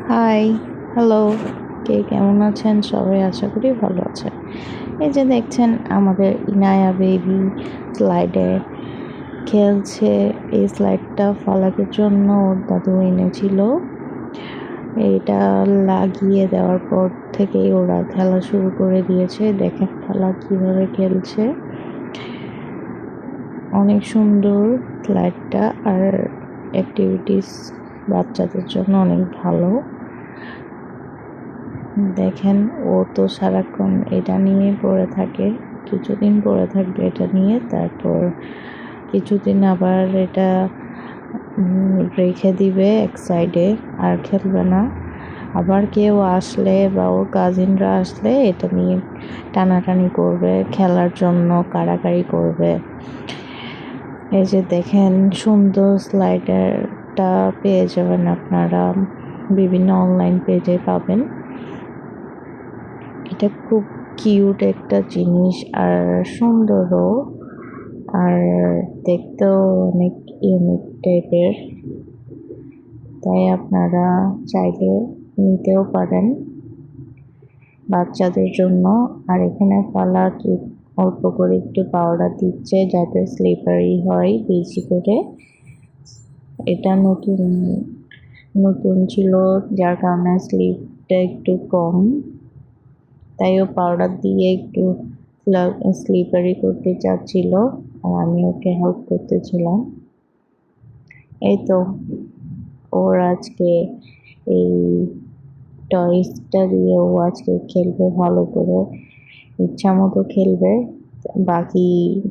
High, hello, কে কেমন আছেন? সবাই আশা করি ভালো আছেন। এই যে দেখছেন আমাদের ইনায়া বেবি স্লাইডে খেলছে। এই স্লাইডটা ফালাকের জন্য ওর দাদু এনেছিল। এটা লাগিয়ে দেওয়ার পর থেকেই ওরা খেলা শুরু করে দিয়েছে। দেখেন ফালাক কীভাবে খেলছে। অনেক সুন্দর স্লাইডটা, আর অ্যাক্টিভিটিস বাচ্চাদের জন্য অনেক ভালো। দেখেন ও তো সারাক্ষণ এটা নিয়ে পড়ে থাকে, কিছুদিন পড়ে থাকবে এটা নিয়ে, তারপর কিছুদিন আবার এটা রেখে দিবে এক সাইডে, আর খেলবে না। আবার কেউ আসলে বা ওর কাজিনরা আসলে এটা নিয়ে টানাটানি করবে, খেলার জন্য কাড়াকাড়ি করবে। এই যে দেখেন সুন্দর স্লাইডারটা পেয়ে যাবেন আপনারা, বিভিন্ন অনলাইন পেজে পাবেন। এটা খুব কিউট একটা জিনিস, আর সুন্দরও, আর দেখতেও অনেক ইউনিক টাইপের। তাই আপনারা চাইলে নিতেও পারেন বাচ্চাদের জন্য। আর এখানে ফালাক অল্প করে একটু পাউডার দিচ্ছে যাতে স্লিপারি হয় বেশি করে। এটা নতুন নতুন ছিল, যার কারণে স্লিপটা একটু কম, তাই ও পাউডার দিয়ে একটু স্লিপারি করতে চাচ্ছিল, আর আমি ওকে হেল্প করতেছিলাম। এই তো ওর আজকে এই টয়েসটা দিয়ে ও আজকে খেলবে ভালো করে, ইচ্ছা মতো খেলবে। বাকি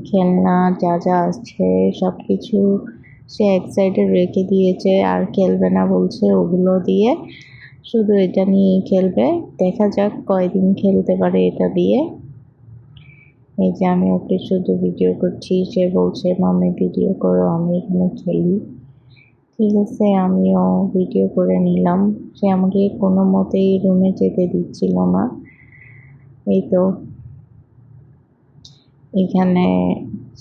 খেলনা যা যা আছে সব কিছু সে এক সাইডে রেখে দিয়েছে, আর খেলবে না বলছে ওগুলো দিয়ে, শুধু এটা নিয়ে খেলবে। দেখা যাক কয়দিন খেলতে পারে এটা দিয়ে। এই যে আমি ওকে শুধু ভিডিও করছি, সে বলছে মাম্মি ভিডিও করো, আমি এখানে খেলি। ঠিক আছে, আমিও ভিডিও করে নিলাম। সে আমাকে কোনো মতেই রুমে যেতে দিচ্ছিল না। এই তো এখানে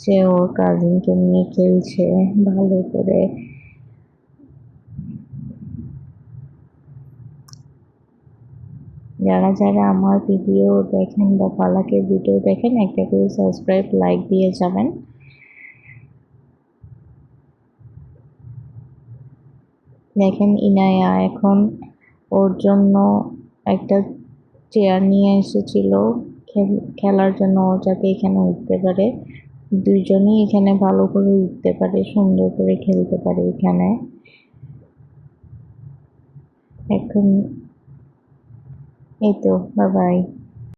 সে ওর কাজিনকে নিয়ে খেলছে ভালো করে। যারা যারা আমার ভিডিও দেখেন বা ফালাকের ভিডিও দেখেন, একটা করে সাবস্ক্রাইব লাইক দিয়ে যাবেন। দেখেন ইনায়া এখন ওর জন্য একটা চেয়ার নিয়ে এসেছিল খেলার জন্য, ও যাতে এখানে উঠতে পারে, দুইজনেই এখানে ভালো করে উঠতে পারে, সুন্দর করে খেলতে পারে এখানে। এখন এই তো, বাই বাই।